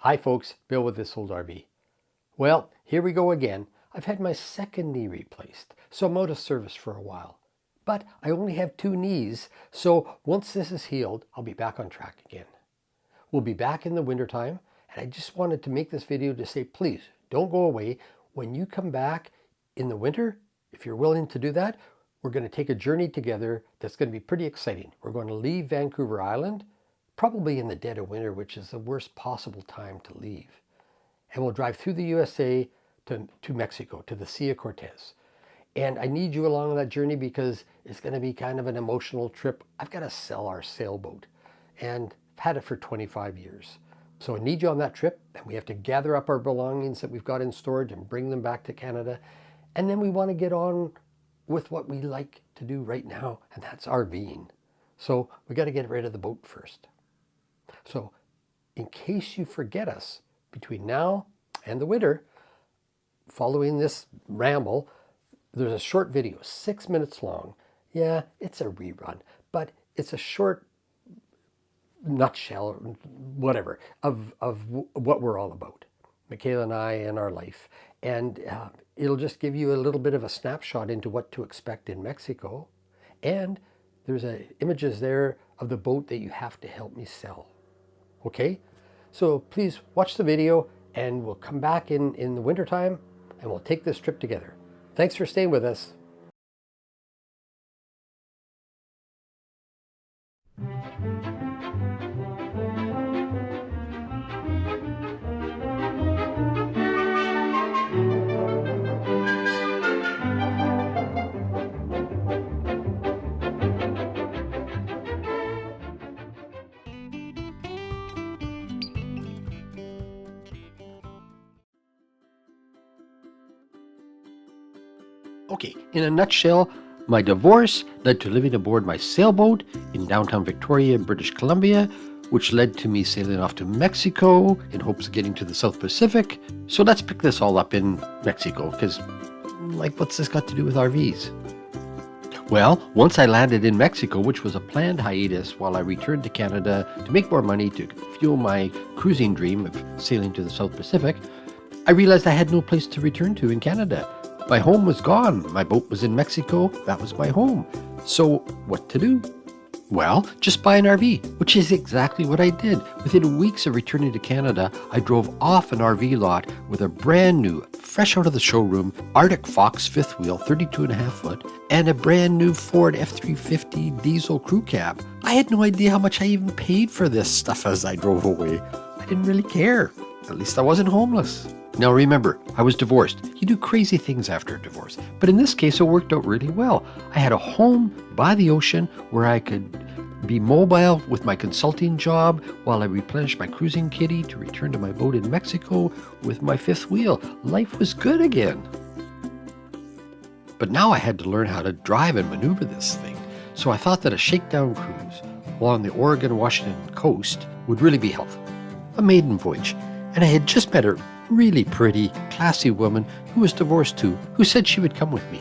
Hi folks, Bill with This Old RV. Well, here we go again. I've had my second knee replaced, so I'm out of service for a while. But I only have two knees, so once this is healed, I'll be back on track again. We'll be back in the wintertime, and I just wanted to make this video to say, please, don't go away. When you come back in the winter, if you're willing to do that, we're going to take a journey together that's going to be pretty exciting. We're going to leave Vancouver Island, probably in the dead of winter, which is the worst possible time to leave. And we'll drive through the USA to Mexico, to the Sea of Cortez. And I need you along that journey because it's going to be kind of an emotional trip. I've got to sell our sailboat, and I've had it for 25 years. So I need you on that trip, and we have to gather up our belongings that we've got in storage and bring them back to Canada. And then we want to get on with what we like to do right now, and that's RVing. So we got to get rid of the boat first. So in case you forget us between now and the winter, following this ramble, there's a short video, 6 minutes long. Yeah, it's a rerun, but it's a short nutshell, whatever, of what we're all about. Michaela and I and our life. And it'll just give you a little bit of a snapshot into what to expect in Mexico. And there's images there of the boat that you have to help me sell. Okay, so please watch the video, and we'll come back in the wintertime and we'll take this trip together. Thanks for staying with us. Okay, in a nutshell, my divorce led to living aboard my sailboat in downtown Victoria, British Columbia, which led to me sailing off to Mexico in hopes of getting to the South Pacific. So let's pick this all up in Mexico, because, what's this got to do with RVs? Well, once I landed in Mexico, which was a planned hiatus while I returned to Canada to make more money to fuel my cruising dream of sailing to the South Pacific, I realized I had no place to return to in Canada. My home was gone. My boat was in Mexico. That was my home. So what to do? Well, just buy an RV, which is exactly what I did. Within weeks of returning to Canada, I drove off an RV lot with a brand new, fresh out of the showroom, Arctic Fox fifth wheel, 32.5 foot, and a brand new Ford F-350 diesel crew cab. I had no idea how much I even paid for this stuff as I drove away. I didn't really care. At least I wasn't homeless. Now remember, I was divorced. You do crazy things after a divorce. But in this case, it worked out really well. I had a home by the ocean where I could be mobile with my consulting job while I replenished my cruising kitty to return to my boat in Mexico with my fifth wheel. Life was good again. But now I had to learn how to drive and maneuver this thing. So I thought that a shakedown cruise along the Oregon-Washington coast would really be helpful. A maiden voyage. And I had just met a really pretty, classy woman who was divorced too, who said she would come with me.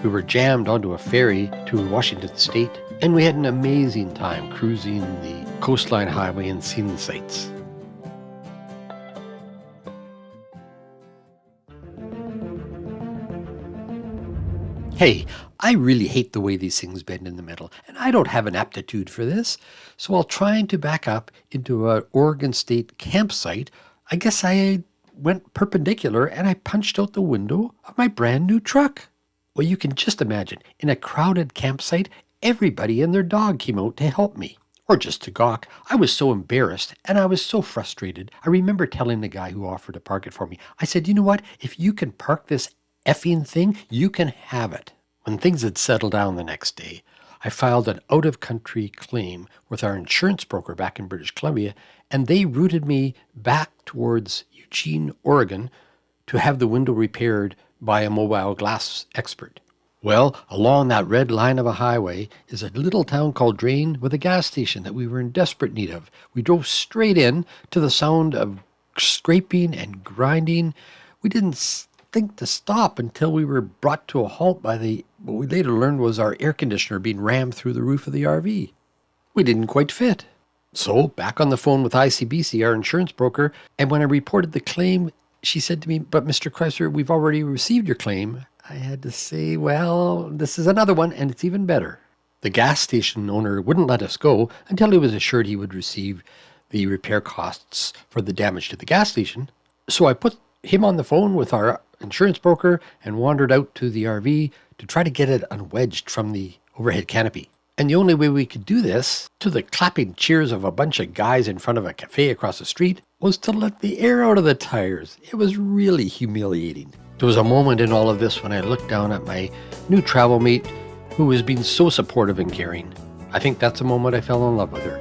We were jammed onto a ferry to Washington State, and we had an amazing time cruising the coastline highway and seeing the sights. Hey, I really hate the way these things bend in the middle, and I don't have an aptitude for this. So while trying to back up into an Oregon State campsite, I guess I went perpendicular and I punched out the window of my brand new truck. Well, you can just imagine, in a crowded campsite, everybody and their dog came out to help me, or just to gawk. I was so embarrassed and I was so frustrated. I remember telling the guy who offered to park it for me, I said, you know what, if you can park this effing thing, you can have it. When things had settled down the next day, I filed an out-of-country claim with our insurance broker back in British Columbia, and they routed me back towards Eugene, Oregon, to have the window repaired by a mobile glass expert. Well, along that red line of a highway is a little town called Drain with a gas station that we were in desperate need of. We drove straight in to the sound of scraping and grinding. We didn't think to stop until we were brought to a halt by what we later learned was our air conditioner being rammed through the roof of the RV. We didn't quite fit. So back on the phone with ICBC, our insurance broker, and when I reported the claim, she said to me, "But Mr. Chrysler, we've already received your claim." I had to say, "Well, this is another one, and it's even better." The gas station owner wouldn't let us go until he was assured he would receive the repair costs for the damage to the gas station. So I put him on the phone with our insurance broker and wandered out to the RV to try to get it unwedged from the overhead canopy. And the only way we could do this, to the clapping cheers of a bunch of guys in front of a cafe across the street, was to let the air out of the tires. It was really humiliating. There was a moment in all of this when I looked down at my new travel mate, who has been so supportive and caring. I think that's the moment I fell in love with her.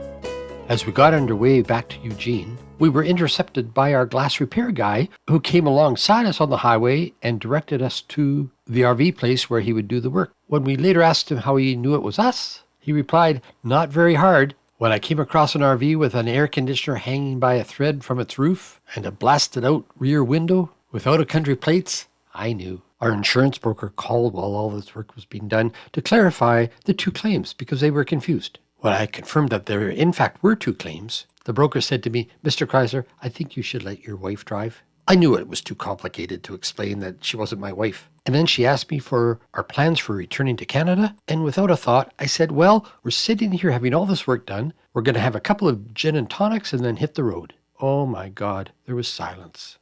As we got underway back to Eugene, we were intercepted by our glass repair guy, who came alongside us on the highway and directed us to the RV place where he would do the work. When we later asked him how he knew it was us, he replied, "Not very hard. When I came across an RV with an air conditioner hanging by a thread from its roof and a blasted out rear window with out-of-country plates, I knew." Our insurance broker called while all this work was being done to clarify the two claims because they were confused. When I confirmed that there in fact were two claims, the broker said to me, "Mr. Chrysler, I think you should let your wife drive." I knew it was too complicated to explain that she wasn't my wife. And then she asked me for our plans for returning to Canada. And without a thought, I said, "Well, we're sitting here having all this work done. We're going to have a couple of gin and tonics and then hit the road." Oh my God, there was silence.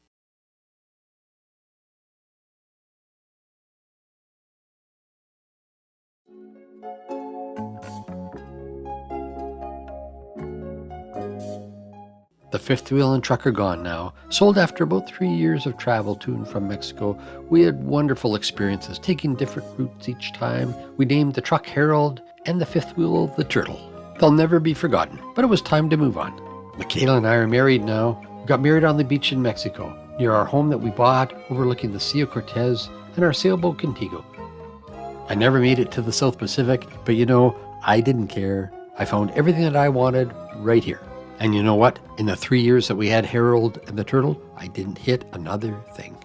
The fifth wheel and truck are gone now. Sold after about 3 years of travel to and from Mexico. We had wonderful experiences, taking different routes each time. We named the truck Harold and the fifth wheel the Turtle. They'll never be forgotten, but it was time to move on. Michaela and I are married now. We got married on the beach in Mexico, near our home that we bought overlooking the Sea of Cortez and our sailboat Contigo. I never made it to the South Pacific, but I didn't care. I found everything that I wanted right here. And you know what? In the 3 years that we had Harold and the Turtle, I didn't hit another thing.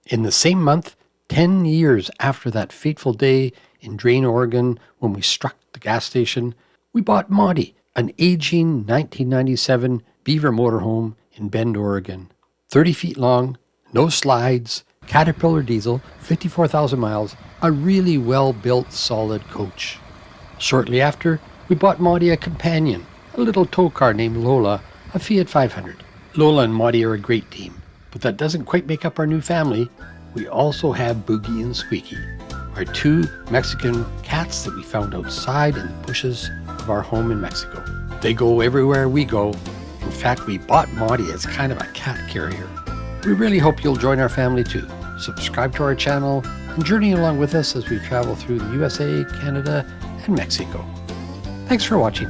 In the same month, 10 years after that fateful day in Drain, Oregon, when we struck the gas station, we bought Monty, an aging 1997 Beaver motorhome in Bend, Oregon. 30 feet long, no slides, Caterpillar diesel, 54,000 miles, a really well-built, solid coach. Shortly after, we bought Monty a companion, a little tow car named Lola, a Fiat 500. Lola and Monty are a great team, but that doesn't quite make up our new family. We also have Boogie and Squeaky, our two Mexican cats that we found outside in the bushes of our home in Mexico. They go everywhere we go. In fact, we bought Monty as kind of a cat carrier. We really hope you'll join our family too. Subscribe to our channel and journey along with us as we travel through the USA, Canada, and Mexico. Thanks for watching.